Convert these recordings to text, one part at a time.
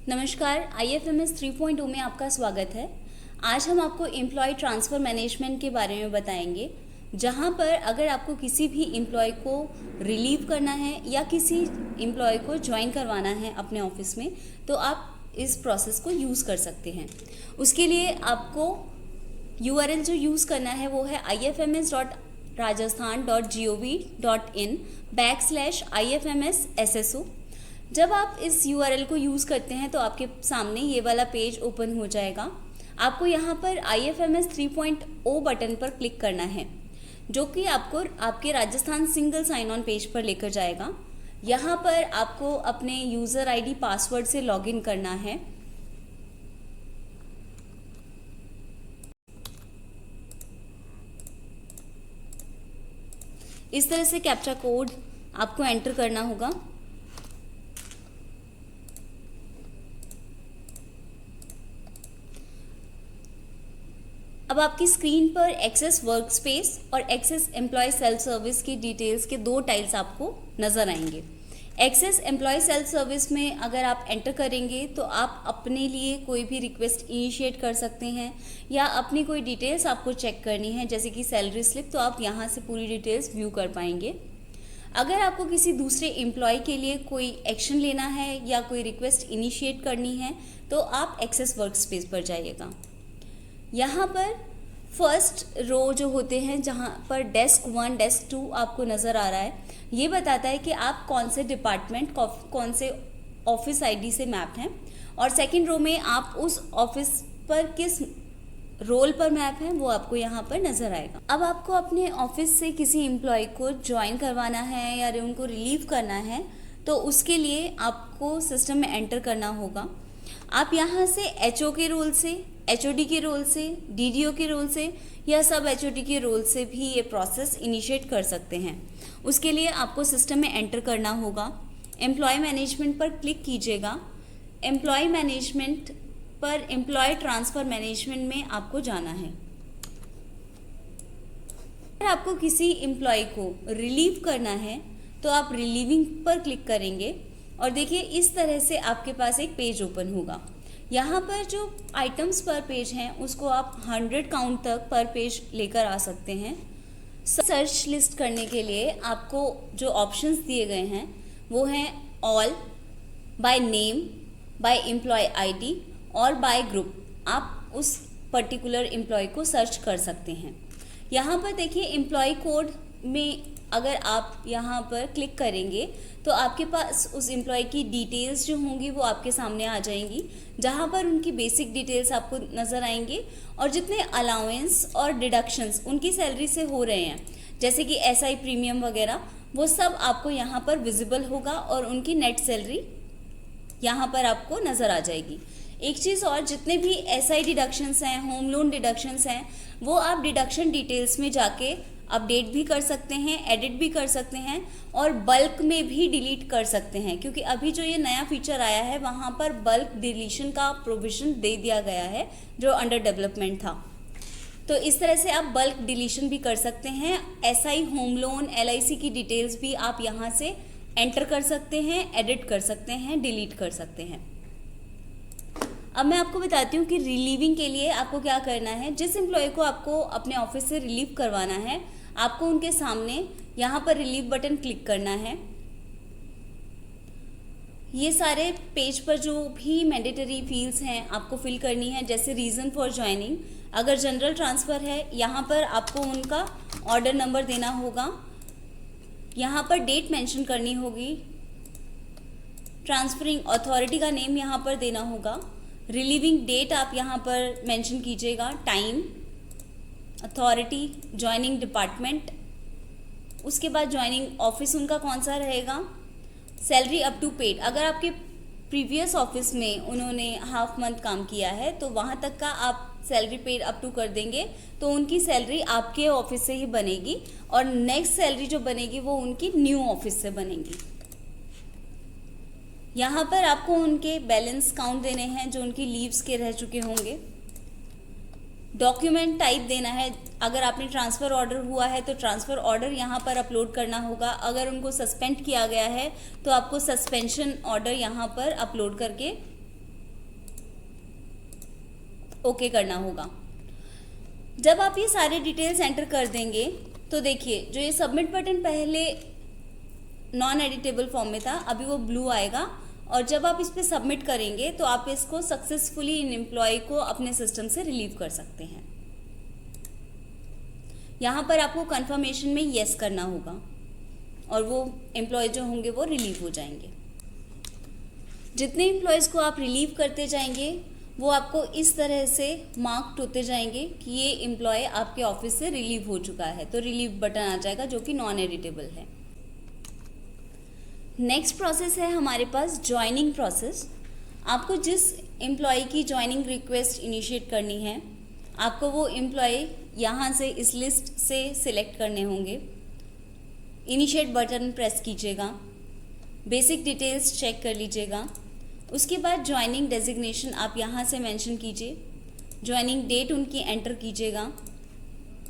नमस्कार, IFMS 3.0 में आपका स्वागत है। आज हम आपको एम्प्लॉय ट्रांसफ़र मैनेजमेंट के बारे में बताएंगे, जहां पर अगर आपको किसी भी एम्प्लॉय को रिलीव करना है या किसी एम्प्लॉय को ज्वाइन करवाना है अपने ऑफिस में, तो आप इस प्रोसेस को यूज़ कर सकते हैं। उसके लिए आपको URL जो यूज़ करना है वो है ifms.rajasthan.gov.in/ifmssso। जब आप इस URL को यूज़ करते हैं तो आपके सामने ये वाला पेज ओपन हो जाएगा। आपको यहाँ पर IFMS 3.0 बटन पर क्लिक करना है, जो कि आपको आपके Rajasthan single sign on page पर लेकर जाएगा। यहाँ पर आपको अपने यूज़र ID पासवर्ड से लॉगिन करना है। इस तरह से कैप्चा कोड आपको एंटर करना होगा। अब आपकी स्क्रीन पर एक्सेस वर्क स्पेस और एक्सेस एम्प्लॉय सेल्फ सर्विस की डिटेल्स के दो टाइल्स आपको नज़र आएंगे। एक्सेस एम्प्लॉय सेल्फ सर्विस में अगर आप एंटर करेंगे तो आप अपने लिए कोई भी रिक्वेस्ट इनिशिएट कर सकते हैं या अपनी कोई डिटेल्स आपको चेक करनी है, जैसे कि सैलरी स्लिप, तो आप यहाँ से पूरी डिटेल्स व्यू कर पाएंगे। अगर आपको किसी दूसरे एम्प्लॉय के लिए कोई एक्शन लेना है या कोई रिक्वेस्ट इनिशिएट करनी है तो आप एक्सेस वर्क स्पेस पर जाइएगा। यहाँ पर फर्स्ट रो जो होते हैं, जहाँ पर डेस्क 1 डेस्क 2 आपको नज़र आ रहा है, ये बताता है कि आप कौन से डिपार्टमेंट कौन से ऑफिस ID से मैप हैं, और सेकंड रो में आप उस ऑफिस पर किस रोल पर मैप हैं वो आपको यहाँ पर नज़र आएगा। अब आपको अपने ऑफिस से किसी एम्प्लॉय को ज्वाइन करवाना है या उनको रिलीव करना है तो उसके लिए आपको सिस्टम में एंटर करना होगा। आप यहाँ से HO के रोल से, HOD के रोल से, DDO के रोल से या सब HOD के रोल से भी ये प्रोसेस इनिशिएट कर सकते हैं। उसके लिए आपको सिस्टम में एंटर करना होगा। एम्प्लॉय मैनेजमेंट पर क्लिक कीजिएगा। एम्प्लॉय मैनेजमेंट पर एम्प्लॉय ट्रांसफ़र मैनेजमेंट में आपको जाना है। अगर आपको किसी एम्प्लॉय को रिलीव करना है तो आप रिलीविंग पर क्लिक करेंगे और देखिए इस तरह से आपके पास एक पेज ओपन होगा। यहाँ पर जो आइटम्स पर पेज हैं उसको आप 100 काउंट तक पर पेज लेकर आ सकते हैं। सर्च लिस्ट करने के लिए आपको जो ऑप्शंस दिए गए हैं वो हैं all, by name, by employ ID और बाय ग्रुप। आप उस पर्टिकुलर एम्प्लॉय को सर्च कर सकते हैं। यहाँ पर देखिए एम्प्लॉय कोड में अगर आप यहाँ पर क्लिक करेंगे तो आपके पास उस एम्प्लॉय की डिटेल्स जो होंगी वो आपके सामने आ जाएंगी, जहाँ पर उनकी बेसिक डिटेल्स आपको नज़र आएंगे और जितने अलाउंस और डिडक्शंस उनकी सैलरी से हो रहे हैं, जैसे कि SI प्रीमियम वगैरह, वो सब आपको यहाँ पर विजिबल होगा और उनकी नेट सैलरी यहाँ पर आपको नज़र आ जाएगी। एक चीज़ और, जितने भी SI डिडक्शंस हैं, होम लोन डिडक्शंस हैं, वो आप डिडक्शन डिटेल्स में जाके अपडेट भी कर सकते हैं, एडिट भी कर सकते हैं और बल्क में भी डिलीट कर सकते हैं, क्योंकि अभी जो ये नया फीचर आया है वहाँ पर बल्क डिलीशन का प्रोविज़न दे दिया गया है जो अंडर डेवलपमेंट था। तो इस तरह से आप बल्क डिलीशन भी कर सकते हैं। SI, होम लोन, LIC की डिटेल्स भी आप यहाँ से एंटर कर सकते हैं, एडिट कर सकते हैं, डिलीट कर सकते हैं। अब मैं आपको बताती हूँ कि रिलीविंग के लिए आपको क्या करना है। जिस एम्प्लॉय को आपको अपने ऑफिस से रिलीव करवाना है, आपको उनके सामने यहाँ पर रिलीव बटन क्लिक करना है। ये सारे पेज पर जो भी मैंडेटरी फील्ड्स हैं आपको फिल करनी है, जैसे रीज़न फॉर ज्वाइनिंग। अगर जनरल ट्रांसफ़र है, यहाँ पर आपको उनका ऑर्डर नंबर देना होगा, यहाँ पर डेट मेंशन करनी होगी, ट्रांसफरिंग अथॉरिटी का नेम यहाँ पर देना होगा, रिलीविंग डेट आप यहाँ पर मेंशन कीजिएगा, टाइम, अथॉरिटी, ज्वाइनिंग डिपार्टमेंट, उसके बाद ज्वाइनिंग ऑफिस उनका कौन सा रहेगा, सैलरी अप टू पेड। अगर आपके प्रीवियस ऑफिस में उन्होंने हाफ मंथ काम किया है तो वहाँ तक का आप सैलरी पेड अप टू कर देंगे तो उनकी सैलरी आपके ऑफिस से ही बनेगी और नेक्स्ट सैलरी जो बनेगी वो उनकी न्यू ऑफिस से बनेगी। यहाँ पर आपको उनके बैलेंस काउंट देने हैं जो उनकी लीव्स के रह चुके होंगे। डॉक्यूमेंट टाइप देना है, अगर आपने ट्रांसफ़र ऑर्डर हुआ है तो ट्रांसफ़र ऑर्डर यहाँ पर अपलोड करना होगा। अगर उनको सस्पेंड किया गया है तो आपको सस्पेंशन ऑर्डर यहाँ पर अपलोड करके ओके करना होगा। जब आप ये सारे डिटेल्स एंटर कर देंगे तो देखिए जो ये सबमिट बटन पहले नॉन एडिटेबल फॉर्म में था, अभी वो ब्लू आएगा और जब आप इस पर सबमिट करेंगे तो आप इसको सक्सेसफुली इन एम्प्लॉय को अपने सिस्टम से रिलीव कर सकते हैं। यहाँ पर आपको कंफर्मेशन में येस करना होगा और वो एम्प्लॉय जो होंगे वो रिलीव हो जाएंगे। जितने एम्प्लॉयज़ को आप रिलीव करते जाएंगे वो आपको इस तरह से मार्क्ड होते जाएंगे कि ये एम्प्लॉय आपके ऑफिस से रिलीव हो चुका है, तो रिलीव बटन आ जाएगा जो कि नॉन एडिटेबल है। नेक्स्ट प्रोसेस है हमारे पास ज्वाइनिंग प्रोसेस। आपको जिस एम्प्लॉय की ज्वाइनिंग रिक्वेस्ट इनिशिएट करनी है, आपको वो एम्प्लॉय यहाँ से इस लिस्ट से सिलेक्ट करने होंगे। इनिशिएट बटन प्रेस कीजिएगा, बेसिक डिटेल्स चेक कर लीजिएगा। उसके बाद ज्वाइनिंग डेजिग्नेशन आप यहाँ से मेंशन कीजिए, ज्वाइनिंग डेट उनकी एंटर कीजिएगा,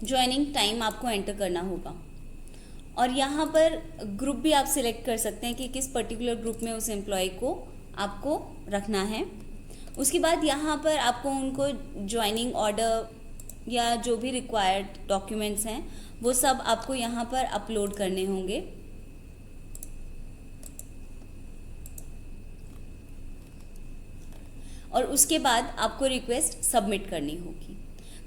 ज्वाइनिंग टाइम आपको एंटर करना होगा और यहाँ पर ग्रुप भी आप सिलेक्ट कर सकते हैं कि किस पर्टिकुलर ग्रुप में उस एम्प्लॉय को आपको रखना है। उसके बाद यहाँ पर आपको उनको ज्वाइनिंग ऑर्डर या जो भी रिक्वायर्ड डॉक्यूमेंट्स हैं वो सब आपको यहाँ पर अपलोड करने होंगे। और उसके बाद आपको रिक्वेस्ट सबमिट करनी होगी।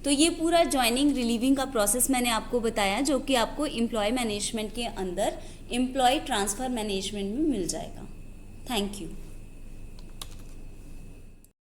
तो ये पूरा ज्वाइनिंग रिलीविंग का प्रोसेस मैंने आपको बताया, जो कि आपको एम्प्लॉय मैनेजमेंट के अंदर एम्प्लॉय ट्रांसफ़र मैनेजमेंट में मिल जाएगा। Thank you.